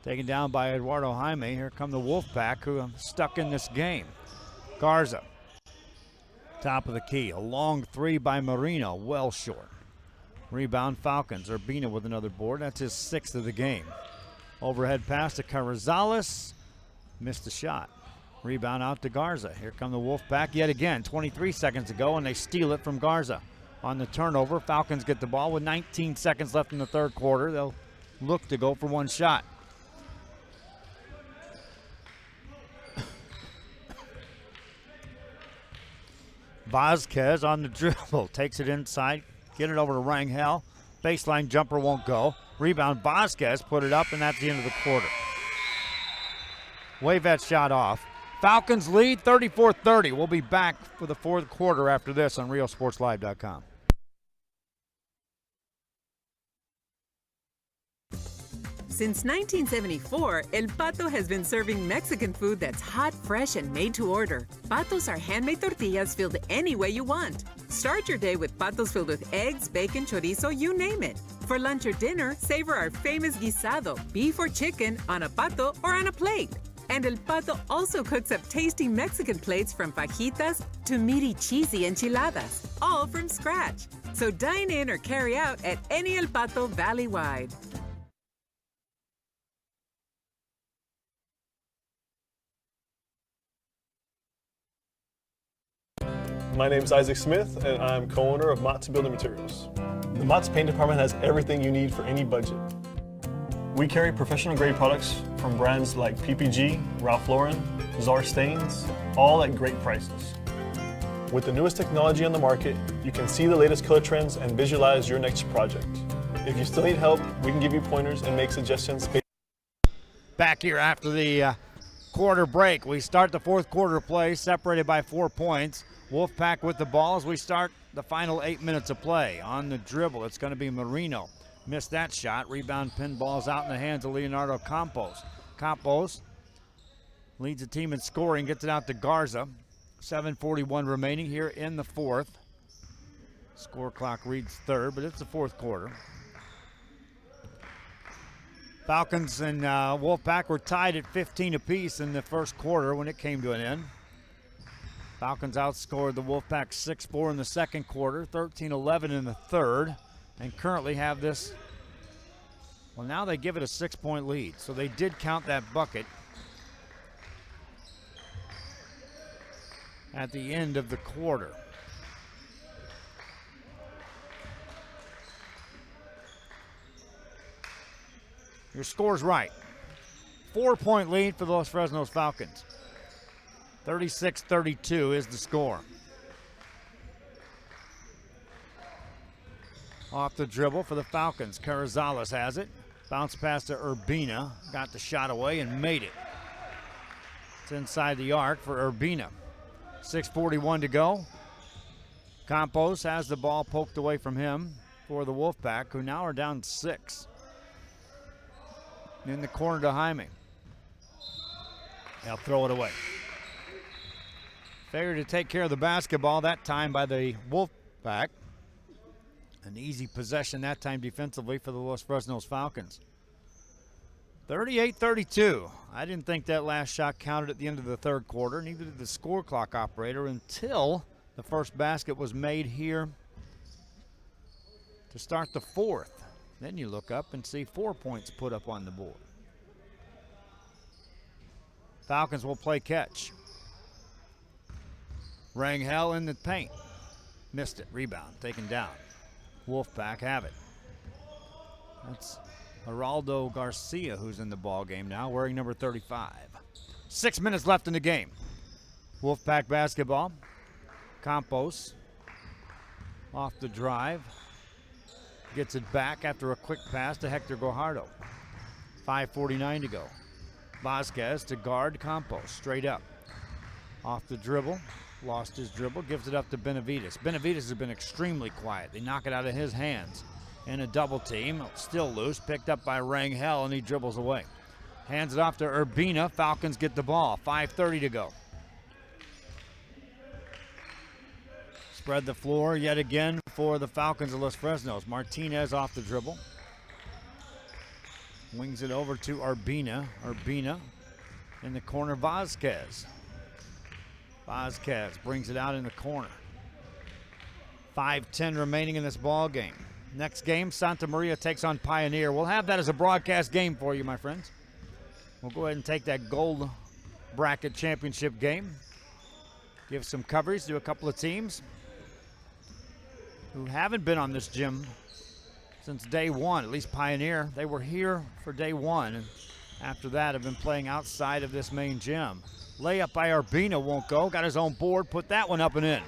Taken down by Eduardo Jaime. Here come the Wolfpack, who are stuck in this game. Garza, top of the key. A long three by Marino, well short. Rebound Falcons. Urbina with another board. That's his sixth of the game. Overhead pass to Carrizales. Missed the shot. Rebound out to Garza. Here come the Wolfpack yet again. 23 seconds to go, and they steal it from Garza. On the turnover, Falcons get the ball with 19 seconds left in the third quarter. They'll look to go for one shot. Vasquez on the dribble. Takes it inside. Get it over to Rangel. Baseline jumper won't go. Rebound Vasquez put it up, and that's the end of the quarter. Wave that shot off. Falcons lead 34-30. We'll be back for the fourth quarter after this on RealSportsLive.com. Since 1974, El Pato has been serving Mexican food that's hot, fresh, and made to order. Patos are handmade tortillas filled any way you want. Start your day with Patos filled with eggs, bacon, chorizo, you name it. For lunch or dinner, savor our famous guisado, beef or chicken, on a pato or on a plate. And El Pato also cooks up tasty Mexican plates from fajitas to meaty, cheesy enchiladas, all from scratch. So dine in or carry out at any El Pato valley-wide. My name is Isaac Smith, and I'm co-owner of Mott's Building Materials. The Mott's paint department has everything you need for any budget. We carry professional grade products from brands like PPG, Ralph Lauren, Czar Stains, all at great prices. With the newest technology on the market, you can see the latest color trends and visualize your next project. If you still need help, we can give you pointers and make suggestions. Back here after the quarter break. We start the fourth quarter play separated by 4 points. Wolfpack with the ball as we start the final 8 minutes of play. On the dribble, it's going to be Marino. Missed that shot. Rebound pinballs out in the hands of Leonardo Campos. Campos leads the team in scoring, gets it out to Garza. 7:41 remaining here in the fourth. Score clock reads third, but it's the fourth quarter. Falcons and Wolfpack were tied at 15 apiece in the first quarter when it came to an end. Falcons outscored the Wolfpack 6-4 in the second quarter, 13-11 in the third, and currently have this, well, now they give it a 6-point lead. So they did count that bucket at the end of the quarter. Your score's right. 4-point lead for the Los Fresnos Falcons. 36-32 is the score. Off the dribble for the Falcons. Carrizales has it. Bounce pass to Urbina. Got the shot away and made it. It's inside the arc for Urbina. 6:41 to go. Campos has the ball poked away from him for the Wolfpack, who now are down 6. In the corner to Jaime. They'll throw it away. Failure to take care of the basketball that time by the Wolfpack. An easy possession that time defensively for the Los Fresnos Falcons. 38-32. I didn't think that last shot counted at the end of the third quarter, neither did the score clock operator until the first basket was made here to start the fourth. Then you look up and see 4 points put up on the board. Falcons will play catch. Rangel in the paint. Missed it. Rebound taken down. Wolfpack have it. That's Geraldo Garcia who's in the ball game now, wearing number 35. 6 minutes left in the game. Wolfpack basketball. Campos off the drive. Gets it back after a quick pass to Hector Guajardo. 5:49 to go. Vasquez to guard Campos, straight up. Off the dribble, lost his dribble, gives it up to Benavides. Benavides has been extremely quiet. They knock it out of his hands. In a double team, still loose, picked up by Rangel, and he dribbles away. Hands it off to Urbina. Falcons get the ball. 5:30 to go. Spread the floor yet again for the Falcons of Los Fresnos. Martinez off the dribble. Wings it over to Urbina. Urbina in the corner, Vasquez. Vasquez brings it out in the corner. 5:10 remaining in this ball game. Next game, Santa Maria takes on Pioneer. We'll have that as a broadcast game for you, my friends. We'll go ahead and take that gold bracket championship game. Give some coverage to a couple of teams who haven't been on this gym since day one, at least Pioneer. They were here for day one, and after that have been playing outside of this main gym. Layup by Urbina won't go. Got his own board, put that one up and in.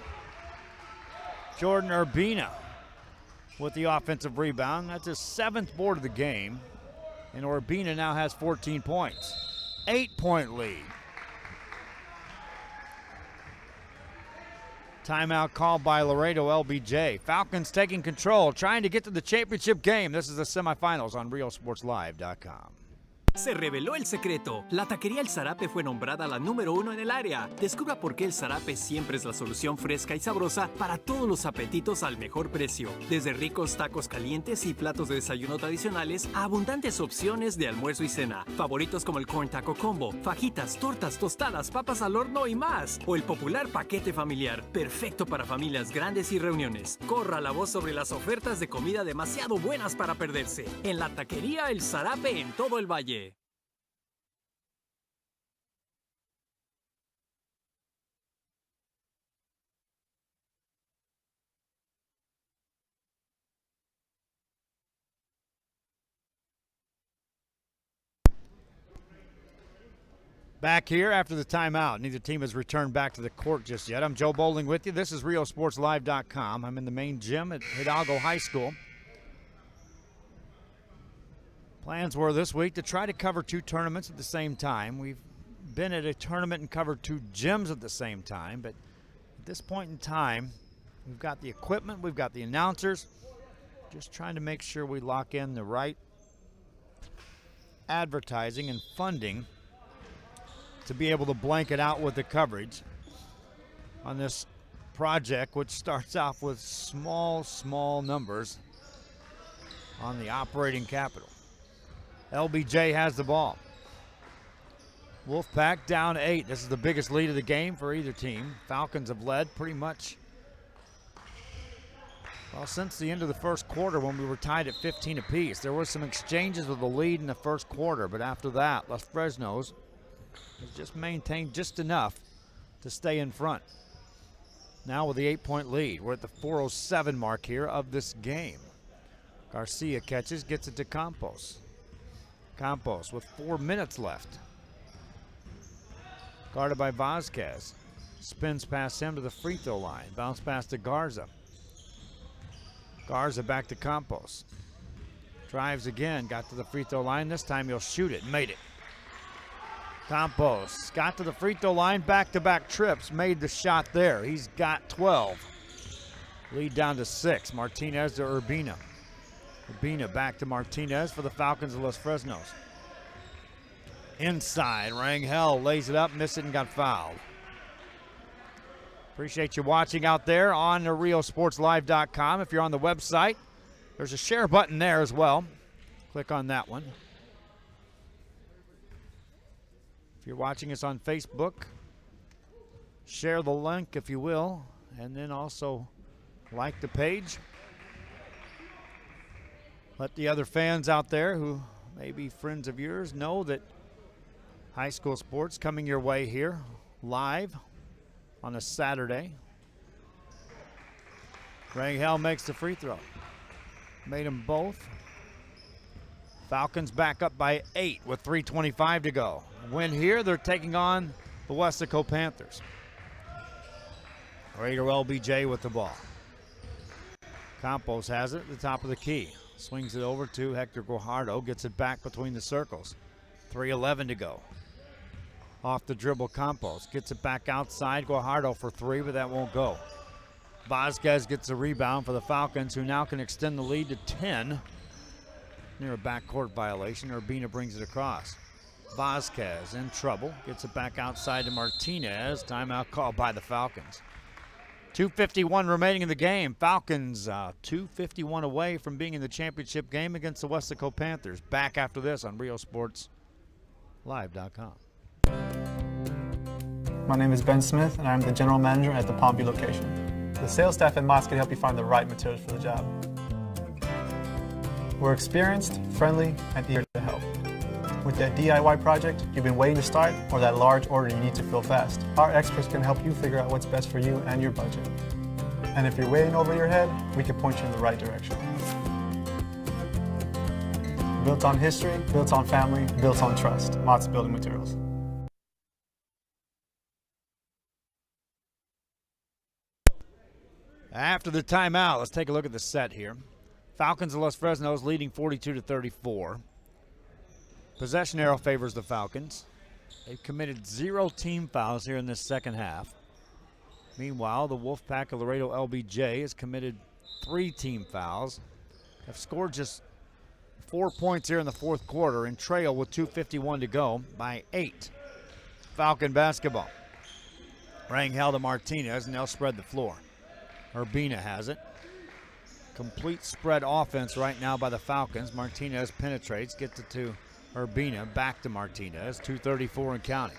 Jordan Urbina with the offensive rebound. That's his 7th board of the game. And Urbina now has 14 points. 8-point lead. Timeout called by Laredo LBJ. Falcons taking control, trying to get to the championship game. This is the semifinals on RealSportsLive.com. Se reveló el secreto. La taquería El Zarape fue nombrada la número 1 en el área. Descubra por qué El Zarape siempre es la solución fresca y sabrosa para todos los apetitos al mejor precio. Desde ricos tacos calientes y platos de desayuno tradicionales a abundantes opciones de almuerzo y cena. Favoritos como el Corn Taco Combo, fajitas, tortas, tostadas, papas al horno y más. O el popular paquete familiar, perfecto para familias grandes y reuniones. Corra la voz sobre las ofertas de comida demasiado buenas para perderse. En la taquería El Zarape en todo el valle. Back here after the timeout. Neither team has returned back to the court just yet. I'm Joe Bowling with you. This is RealSportsLive.com. I'm in the main gym at Hidalgo High School. Plans were this week to try to cover 2 tournaments at the same time. We've been at a tournament and covered 2 gyms at the same time, but at this point in time, we've got the equipment, we've got the announcers, just trying to make sure we lock in the right advertising and funding to be able to blanket out with the coverage on this project, which starts off with small numbers on the operating capital. LBJ has the ball. Wolfpack down 8. This is the biggest lead of the game for either team. Falcons have led pretty much, well, since the end of the first quarter when we were tied at 15 apiece. There were some exchanges of the lead in the first quarter, but after that, Los Fresnos has just maintained just enough to stay in front. Now with the 8-point lead, we're at the 4:07 mark here of this game. Garcia catches, gets it to Campos. Campos with 4 minutes left. Guarded by Vasquez. Spins past him to the free throw line. Bounce pass to Garza. Garza back to Campos. Drives again, got to the free throw line. This time he'll shoot it, made it. Campos got to the free throw line, back-to-back trips, made the shot there. He's got 12. Lead down to 6. Martinez to Urbina. Urbina back to Martinez for the Falcons of Los Fresnos. Inside, Rangel lays it up, missed it, and got fouled. Appreciate you watching out there on the RealSportsLive.com. If you're on the website, there's a share button there as well. Click on that one. If you're watching us on Facebook, share the link if you will, and then also like the page. Let the other fans out there who may be friends of yours know that high school sports coming your way here live on a Saturday. Rangel makes the free throw. Made them both. Falcons back up by 8 with 3:25 to go. Win here, they're taking on the Westaco Panthers. Laredo LBJ with the ball. Campos has it at the top of the key. Swings it over to Hector Guajardo. Gets it back between the circles. 3:11 to go. Off the dribble, Campos. Gets it back outside. Guajardo for three, but that won't go. Vazquez gets a rebound for the Falcons, who now can extend the lead to 10. Near a backcourt violation. Urbina brings it across. Vazquez in trouble. Gets it back outside to Martinez. Timeout called by the Falcons. 2:51 remaining in the game. Falcons 2:51 away from being in the championship game against the Weslaco Panthers. Back after this on RioSportsLive.com. My name is Ben Smith, and I'm the general manager at the Palm Beach location. The sales staff at Mott's can help you find the right materials for the job. We're experienced, friendly, and eager to help. With that DIY project you've been waiting to start, or that large order you need to fill fast, our experts can help you figure out what's best for you and your budget. And if you're waiting over your head, we can point you in the right direction. Built on history, built on family, built on trust. Mott's Building Materials. After the timeout, let's take a look at the set here. Falcons of Los Fresnos leading 42-34. Possession arrow favors the Falcons. They've committed 0 team fouls here in this second half. Meanwhile, the Wolfpack of Laredo LBJ has committed 3 team fouls. Have scored just 4 points here in the fourth quarter and trail with 2:51 to go by 8. Falcon basketball. Rangel to Martinez, and they'll spread the floor. Urbina has it. Complete spread offense right now by the Falcons. Martinez penetrates, gets it to Urbina, back to Martinez, 2:34 and counting.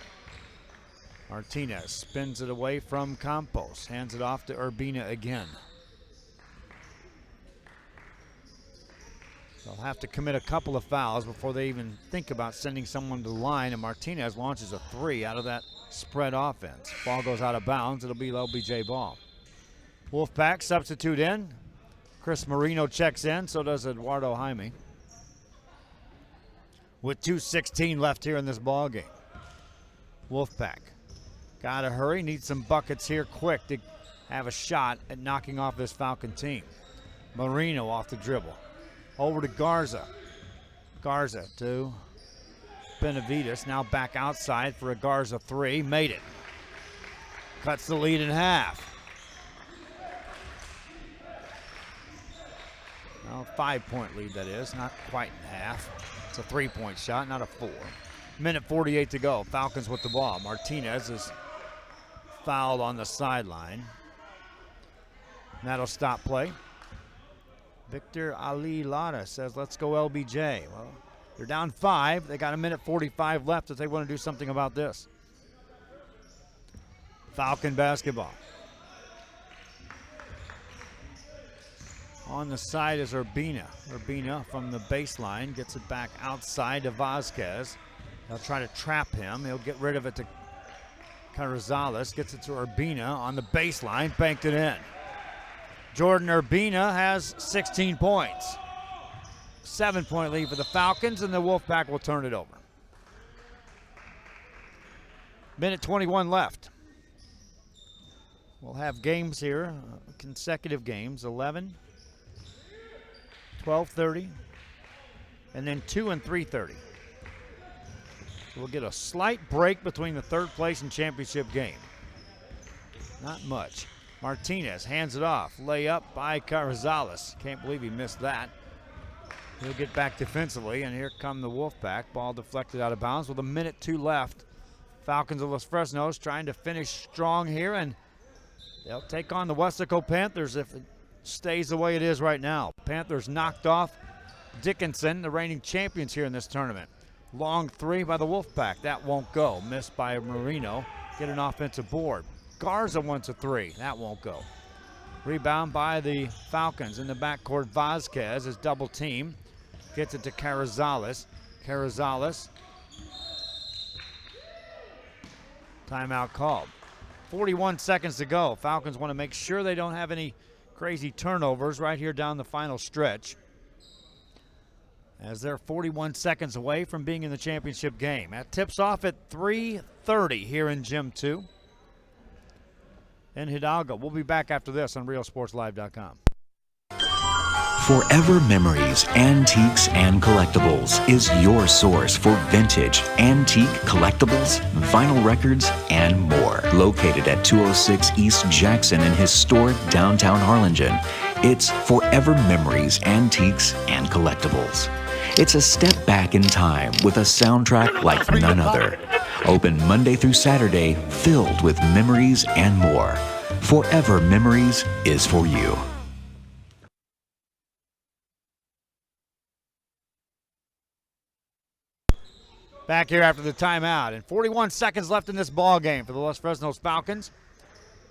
Martinez spins it away from Campos, hands it off to Urbina again. They'll have to commit a couple of fouls before they even think about sending someone to the line, and Martinez launches a 3 out of that spread offense. Ball goes out of bounds. It'll be LBJ ball. Wolfpack substitute in. Chris Marino checks in, so does Eduardo Jaime. With 2:16 left here in this ball game. Wolfpack got to hurry, needs some buckets here quick to have a shot at knocking off this Falcon team. Marino off the dribble. Over to Garza. Garza to Benavides, now back outside for a Garza 3. Made it. Cuts the lead in half. Well, 5-point lead, that is. Not quite in half. It's a 3-point shot, not a 4. Minute 48 to go. Falcons with the ball. Martinez is fouled on the sideline. That'll stop play. Victor Ali Lara says, let's go LBJ. Well, they're down 5. They got a minute 45 left if they want to do something about this. Falcon basketball. On the side is Urbina. Urbina from the baseline gets it back outside to Vazquez. They'll try to trap him. He'll get rid of it to Carrizales. Gets it to Urbina on the baseline. Banked it in. Jordan Urbina has 16 points. 7-point lead for the Falcons, and the Wolfpack will turn it over. Minute 21 left. We'll have games here, consecutive games, 11, 12:30, and then 2 and 3:30. We'll get a slight break between the third place and championship game. Not much. Martinez hands it off. Layup by Carrizales. Can't believe he missed that. He'll get back defensively, and here come the Wolfpack. Ball deflected out of bounds with a minute 2 left. Falcons of Los Fresnos trying to finish strong here, and they'll take on the Weslaco Panthers if it stays the way it is right now. Panthers knocked off Dickinson, the reigning champions here in this tournament. Long 3 by the Wolfpack. That won't go. Missed by Marino. Get an offensive board. Garza wants a 3. That won't go. Rebound by the Falcons in the backcourt. Vazquez is double team. Gets it to Carrizales. Carrizales. Timeout called. 41 seconds to go. Falcons want to make sure they don't have any crazy turnovers right here down the final stretch, as they're 41 seconds away from being in the championship game. That tips off at 3:30 here in Gym 2 in Hidalgo. We'll be back after this on RioSportsLive.com. Forever Memories, Antiques, and Collectibles is your source for vintage, antique collectibles, vinyl records, and more. Located at 206 East Jackson in historic downtown Harlingen, it's Forever Memories, Antiques, and Collectibles. It's a step back in time with a soundtrack like none other. Open Monday through Saturday, filled with memories and more. Forever Memories is for you. Back here after the timeout, and 41 seconds left in this ball game for the Los Fresnos Falcons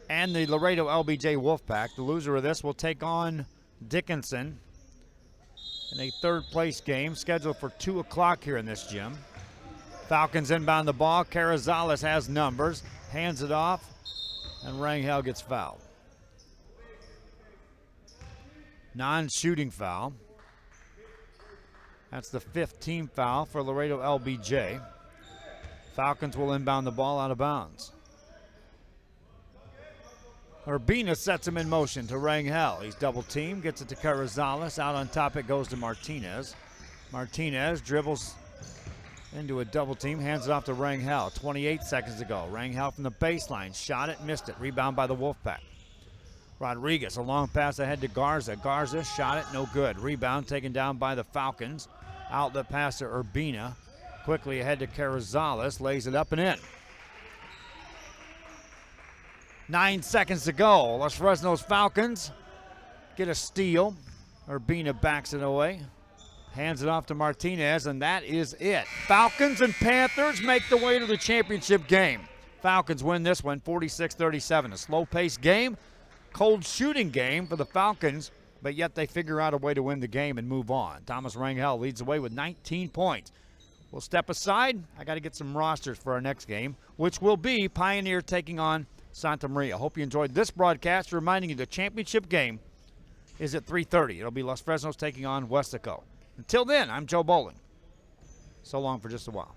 and the Laredo LBJ Wolfpack. The loser of this will take on Dickinson in a third-place game scheduled for 2 o'clock here in this gym. Falcons inbound the ball. Carrizales has numbers, hands it off, and Rangel gets fouled. Non-shooting foul. That's the 5th team foul for Laredo LBJ. Falcons will inbound the ball out of bounds. Urbina sets him in motion to Rangel. He's double teamed, gets it to Carrizales. Out on top it goes to Martinez. Martinez dribbles into a double team, hands it off to Rangel. 28 seconds to go. Rangel from the baseline, shot it, missed it. Rebound by the Wolfpack. Rodriguez, a long pass ahead to Garza. Garza shot it, no good. Rebound taken down by the Falcons. Outlet pass to Urbina. Quickly ahead to Carrizales, lays it up and in. 9 seconds to go. Los Fresnos Falcons get a steal. Urbina backs it away. Hands it off to Martinez, and that is it. Falcons and Panthers make the way to the championship game. Falcons win this one 46-37. A slow-paced game, cold shooting game for the Falcons, but yet they figure out a way to win the game and move on. Thomas Rangel leads the way with 19 points. We'll step aside. I got to get some rosters for our next game, which will be Pioneer taking on Santa Maria. Hope you enjoyed this broadcast, reminding you the championship game is at 3:30. It'll be Los Fresnos taking on Westaco. Until then, I'm Joe Bowling. So long for just a while.